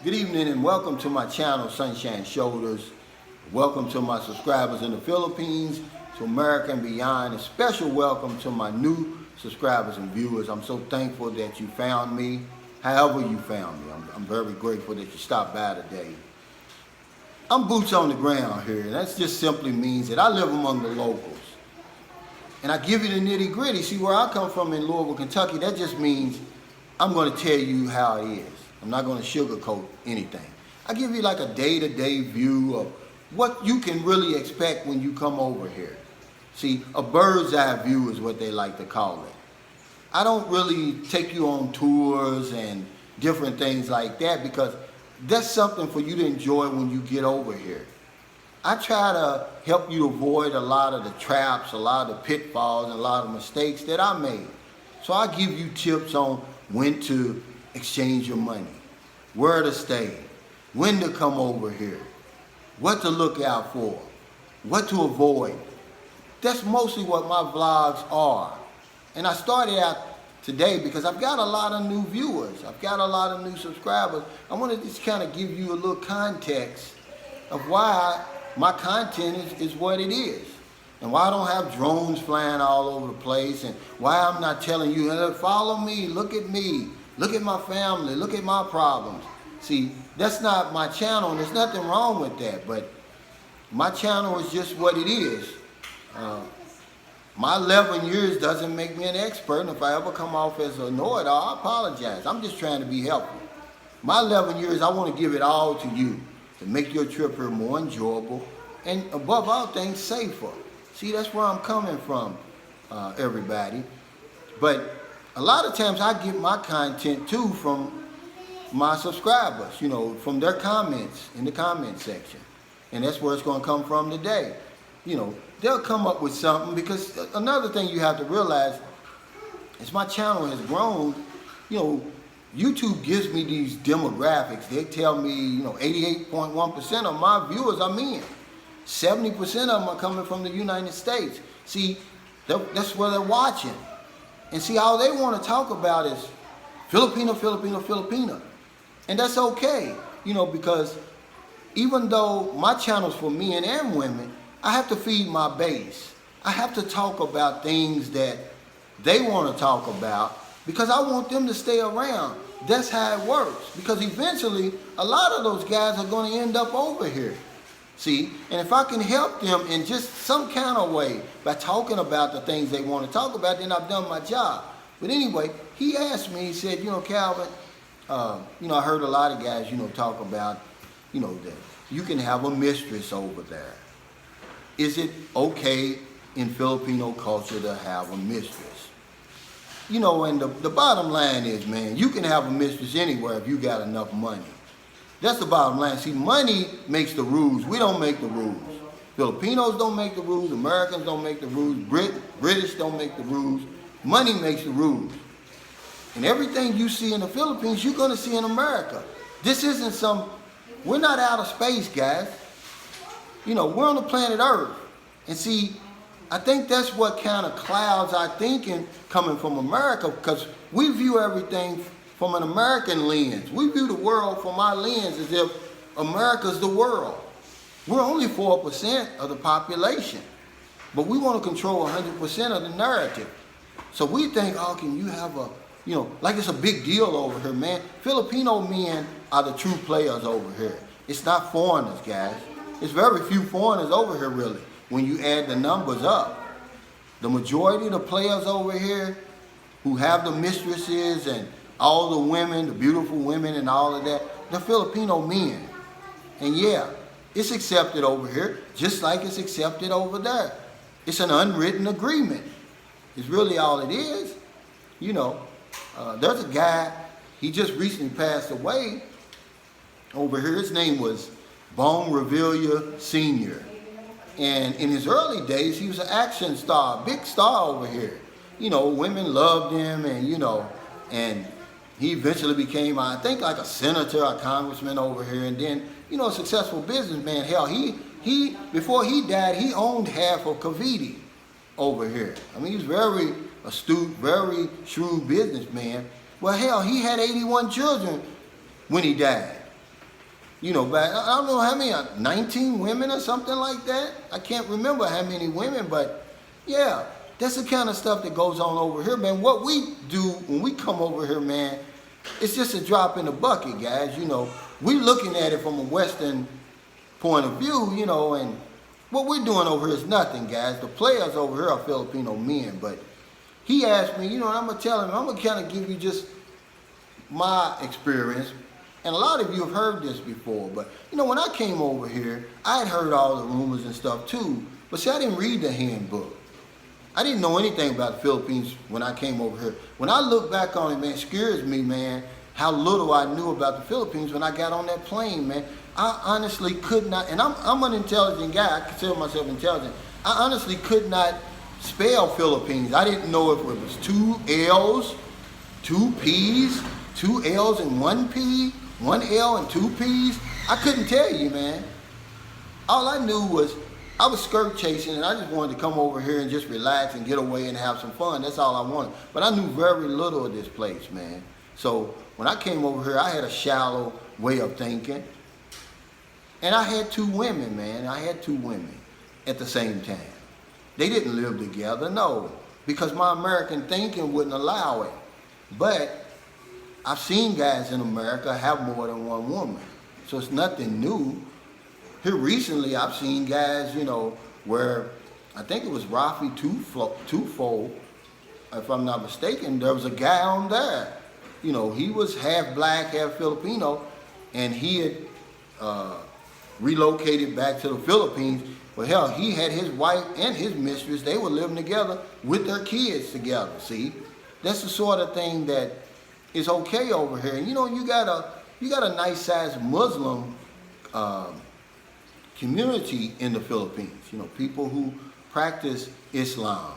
Good evening and welcome to my channel, Sunshine Shoulders. Welcome to my subscribers in the Philippines, to America and beyond. A special welcome to my new subscribers and viewers. I'm so thankful that you found me, however you found me. I'm very grateful that you stopped by today. I'm boots on the ground here, and that just simply means that I live among the locals. And I give you the nitty gritty. See, where I come from in Louisville, Kentucky, that just means I'm going to tell you how it is. I'm not going to sugarcoat anything. I give you like a day-to-day view of what you can really expect when you come over here. See, a bird's eye view is what they like to call it. I don't really take you on tours and different things like that because that's something for you to enjoy when you get over here. I try to help you avoid a lot of the traps, a lot of the pitfalls, and a lot of mistakes that I made. So I give you tips on when to exchange your money, where to stay, when to come over here, what to look out for, what to avoid. That's mostly what my vlogs are. And I started out today because I've got a lot of new viewers. I've got a lot of new subscribers. I want to just kind of give you a little context of why my content is what it is. And why I don't have drones flying all over the place, and why I'm not telling you, hey, follow me, look at my family, look at my problems. See, that's not my channel, and there's nothing wrong with that, but my channel is just what it is. My 11 years doesn't make me an expert, and if I ever come off as a know-it-all, I apologize. I'm just trying to be helpful. My 11 years, I want to give it all to you to make your trip here more enjoyable and, above all things, safer. See, that's where I'm coming from, everybody. But a lot of times I get my content too from my subscribers, you know, from their comments in the comment section. And that's where it's going to come from today. You know, they'll come up with something, because another thing you have to realize is my channel has grown. You know, YouTube gives me these demographics. They tell me, you know, 88.1% of my viewers are men. 70% of them are coming from the United States. See, that's where they're watching. And see, all they want to talk about is Filipino, Filipino, Filipino. And that's okay, you know, because even though my channel's for men and women, I have to feed my base. I have to talk about things that they want to talk about because I want them to stay around. That's how it works. Because eventually, a lot of those guys are going to end up over here. See, and if I can help them in just some kind of way by talking about the things they want to talk about, then I've done my job. But anyway, he asked me, he said, you know, Calvin, you know, I heard a lot of guys, you know, talk about, you know, that you can have a mistress over there. Is it okay in Filipino culture to have a mistress? You know, and the bottom line is, man, you can have a mistress anywhere if you got enough money. That's the bottom line. See, money makes the rules. We don't make the rules. Filipinos don't make the rules. Americans don't make the rules. British don't make the rules. Money makes the rules. And everything you see in the Philippines, you're going to see in America. This isn't we're not out of space, guys. You know, we're on the planet Earth. And see, I think that's what kind of clouds our thinking coming from America, because we view everything from an American lens. We view the world from our lens as if America's the world. We're only 4% of the population, but we want to control 100% of the narrative. So we think, oh, can you have a, you know, like it's a big deal over here, man. Filipino men are the true players over here. It's not foreigners, guys. It's very few foreigners over here, really, when you add the numbers up. The majority of the players over here who have the mistresses and all the women, the beautiful women and all of that, they're Filipino men. And yeah, it's accepted over here just like it's accepted over there. It's an unwritten agreement. It's really all it is. You know, there's a guy, he just recently passed away over here. His name was Bone Revilla Sr. And in his early days, he was an action star, big star over here. You know, women loved him, and, you know, and he eventually became, I think, like a senator, a congressman over here, and then, you know, a successful businessman. Hell, he before he died, he owned half of Cavite over here. I mean, he was very astute, very shrewd businessman. Well, hell, he had 81 children when he died. You know, back, I don't know how many, 19 women or something like that. I can't remember how many women, but yeah, that's the kind of stuff that goes on over here, man. What we do when we come over here, man, it's just a drop in the bucket, guys. You know, we're looking at it from a Western point of view, you know, and what we're doing over here is nothing, guys. The players over here are Filipino men, but he asked me, you know, and I'm going to tell him, I'm going to kind of give you just my experience. And a lot of you have heard this before, but you know, when I came over here, I had heard all the rumors and stuff too, but see, I didn't read the handbook. I didn't know anything about the Philippines when I came over here. When I look back on it, man, it scares me, man, how little I knew about the Philippines when I got on that plane, man. I honestly could not, and I'm an intelligent guy, I consider myself intelligent. I honestly could not spell Philippines. I didn't know if it was 2 L's, 2 P's, 2 L's and 1 P, 1 L and 2 P's. I couldn't tell you, man. All I knew was I was skirt chasing and I just wanted to come over here and just relax and get away and have some fun. That's all I wanted. But I knew very little of this place, man. So when I came over here, I had a shallow way of thinking. And I had 2 women, man. I had 2 women at the same time. They didn't live together, no, because my American thinking wouldn't allow it. But I've seen guys in America have more than 1 woman. So it's nothing new. Here recently, I've seen guys, you know, where I think it was Rafi Tufo, if I'm not mistaken, there was a guy on there. You know, he was half black, half Filipino, and he had relocated back to the Philippines. Well, hell, he had his wife and his mistress. They were living together with their kids together, see? That's the sort of thing that is okay over here. And, you know, you got a nice-sized Muslim community in the Philippines. You know, people who practice Islam.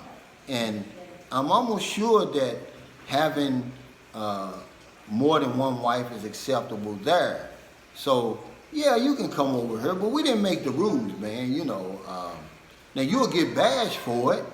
And I'm almost sure that having more than 1 wife is acceptable there. So, yeah, you can come over here, but we didn't make the rules, man, you know. Now, you'll get bashed for it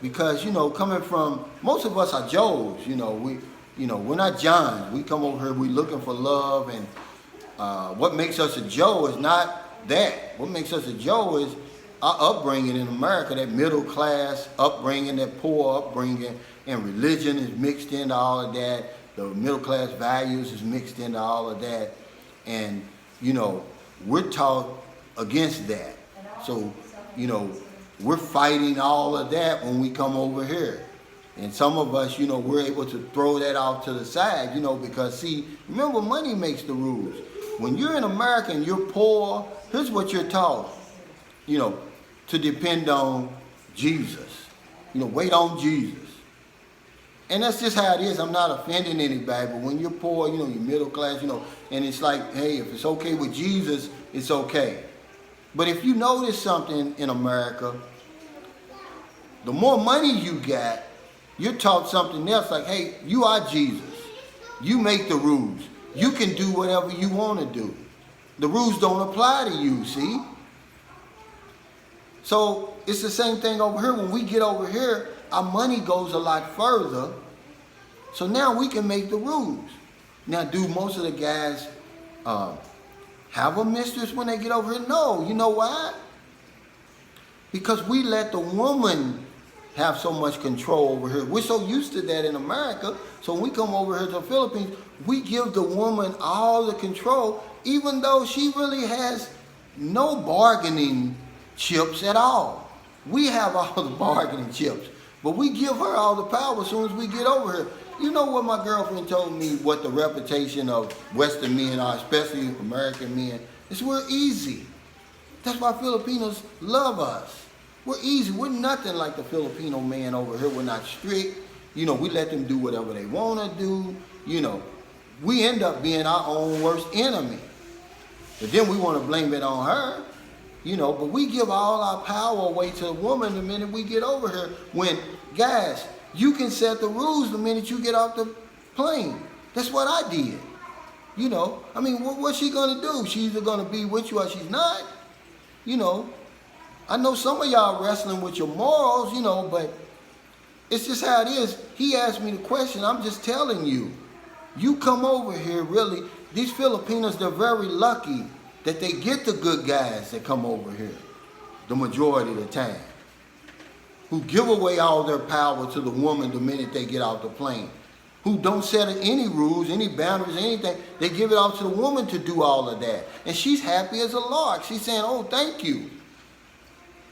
because, you know, coming from, most of us are Joes, you know, we're not Johns. We come over here, we looking for love, and what makes us a Joe is not that. What makes us a Joe is our upbringing in America, that middle class upbringing, that poor upbringing, and religion is mixed into all of that. The middle class values is mixed into all of that. And, you know, we're taught against that. So, you know, we're fighting all of that when we come over here. And some of us, you know, we're able to throw that off to the side, you know, because, see, remember, money makes the rules. When you're in America and you're poor, here's what you're taught, you know, to depend on Jesus. You know, wait on Jesus. And that's just how it is. I'm not offending anybody, but when you're poor, you know, you're middle class, you know, and it's like, hey, if it's okay with Jesus, it's okay. But if you notice something in America, the more money you got, you're taught something else, like, hey, you are Jesus. You make the rules. You can do whatever you want to do. The rules don't apply to you, see? So it's the same thing over here. When we get over here, our money goes a lot further. So now we can make the rules. Now, do most of the guys have a mistress when they get over here? No. You know why? Because we let the woman have so much control over here. We're so used to that in America. So when we come over here to the Philippines, we give the woman all the control, even though she really has no bargaining chips at all. We have all the bargaining chips, but we give her all the power as soon as we get over here. You know what my girlfriend told me, what the reputation of Western men are, especially American men, is we're easy. That's why Filipinos love us. We're easy. We're nothing like the Filipino man over here. We're not strict. You know, we let them do whatever they want to do. You know, we end up being our own worst enemy. But then we want to blame it on her. You know, but we give all our power away to the woman the minute we get over here. When, guys, you can set the rules the minute you get off the plane. That's what I did. You know, I mean, what's she going to do? She's either going to be with you or she's not. You know, I know some of y'all wrestling with your morals, you know, but it's just how it is. He asked me the question. I'm just telling you. You come over here, really, these Filipinos, they're very lucky that they get the good guys that come over here the majority of the time, who give away all their power to the woman the minute they get off the plane, who don't set any rules, any boundaries, anything. They give it off to the woman to do all of that. And she's happy as a lark. She's saying, oh, thank you.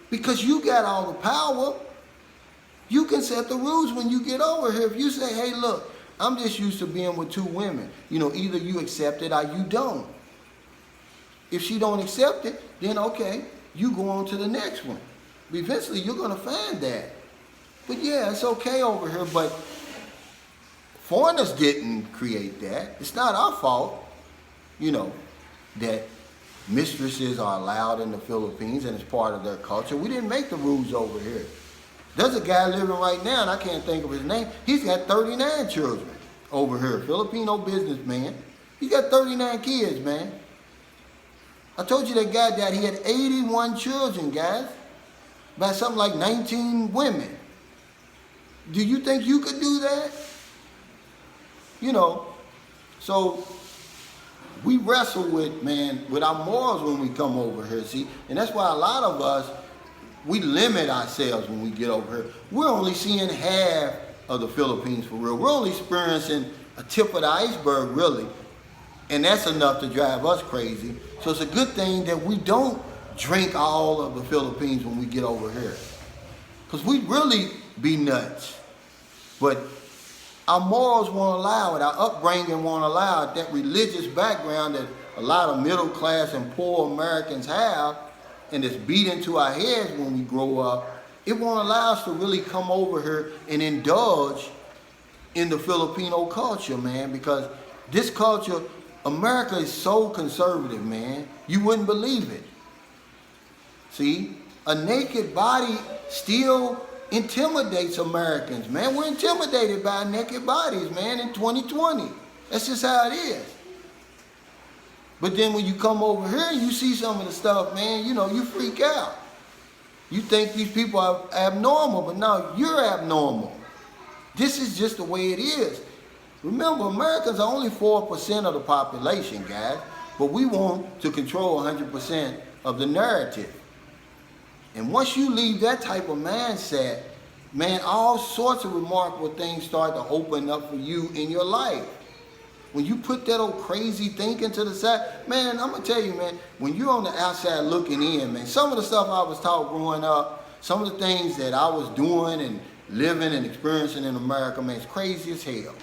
Because you got all the power. You can set the rules when you get over here. If you say, hey, look, I'm just used to being with two women. You know, either you accept it or you don't. If she don't accept it, then okay, you go on to the next one. Eventually, you're going to find that. But yeah, it's okay over here. But foreigners didn't create that. It's not our fault, you know, that mistresses are allowed in the Philippines and it's part of their culture. We didn't make the rules over here. There's a guy living right now, and I can't think of his name. He's got 39 children over here, Filipino businessman. He's got 39 kids, man. I told you that guy died. He had 81 children, guys, by something like 19 women. Do you think you could do that? You know, so we wrestle with, man, with our morals when we come over here, see? And that's why a lot of us, we limit ourselves when we get over here. We're only seeing half of the Philippines for real. We're only experiencing a tip of the iceberg, really. And that's enough to drive us crazy. So it's a good thing that we don't drink all of the Philippines when we get over here. Because we'd really be nuts. But our morals won't allow it. Our upbringing won't allow it. That religious background that a lot of middle class and poor Americans have, and it's beat into our heads when we grow up, it won't allow us to really come over here and indulge in the Filipino culture, man, because this culture, America is so conservative, man. You wouldn't believe it. See, a naked body still intimidates Americans, man. We're intimidated by naked bodies, man, in 2020. That's just how it is. But then when you come over here and you see some of the stuff, man, you know, you freak out. You think these people are abnormal, but no, you're abnormal. This is just the way it is. Remember, Americans are only 4% of the population, guys, but we want to control 100% of the narrative. And once you leave that type of mindset, man, all sorts of remarkable things start to open up for you in your life. When you put that old crazy thinking to the side, man, I'm going to tell you, man, when you're on the outside looking in, man, some of the stuff I was taught growing up, some of the things that I was doing and living and experiencing in America, man, it's crazy as hell.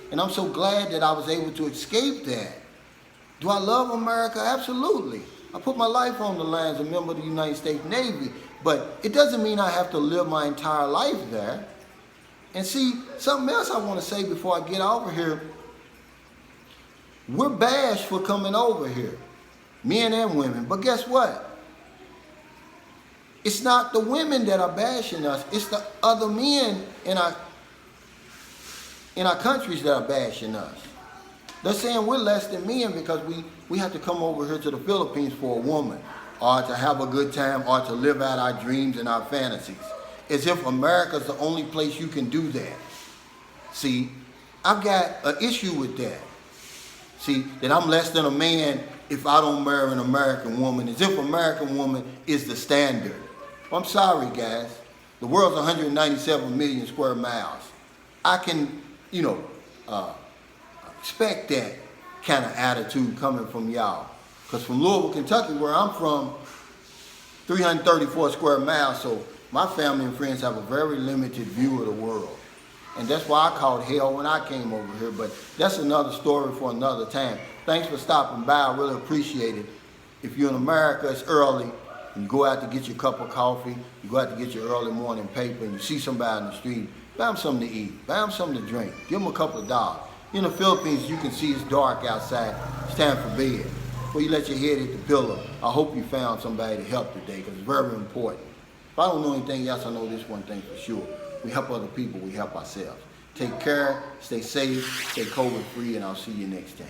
And I'm so glad that I was able to escape that. Do I love America? Absolutely. I put my life on the line as a member of the United States Navy, but it doesn't mean I have to live my entire life there. And see, something else I want to say before I get over here. We're bashed for coming over here, men and women. But guess what? It's not the women that are bashing us. It's the other men in our countries that are bashing us. They're saying we're less than men because we have to come over here to the Philippines for a woman, or to have a good time, or to live out our dreams and our fantasies. As if America's the only place you can do that. See, I've got an issue with that. See, that I'm less than a man if I don't marry an American woman, as if American woman is the standard. I'm sorry, guys. The world's 197 million square miles. I can, you know, expect that kind of attitude coming from y'all. Because from Louisville, Kentucky, where I'm from, 334 square miles, so my family and friends have a very limited view of the world. And that's why I called hell when I came over here. But that's another story for another time. Thanks for stopping by. I really appreciate it. If you're in America, it's early. And you go out to get your cup of coffee. You go out to get your early morning paper. And you see somebody in the street. Buy them something to eat. Buy them something to drink. Give them a couple of dollars. In the Philippines, you can see it's dark outside. It's time for bed. Before you let your head hit the pillow, I hope you found somebody to help today, because it's very important. If I don't know anything else, I know this one thing for sure. We help other people, we help ourselves. Take care, stay safe, stay COVID-free, and I'll see you next time.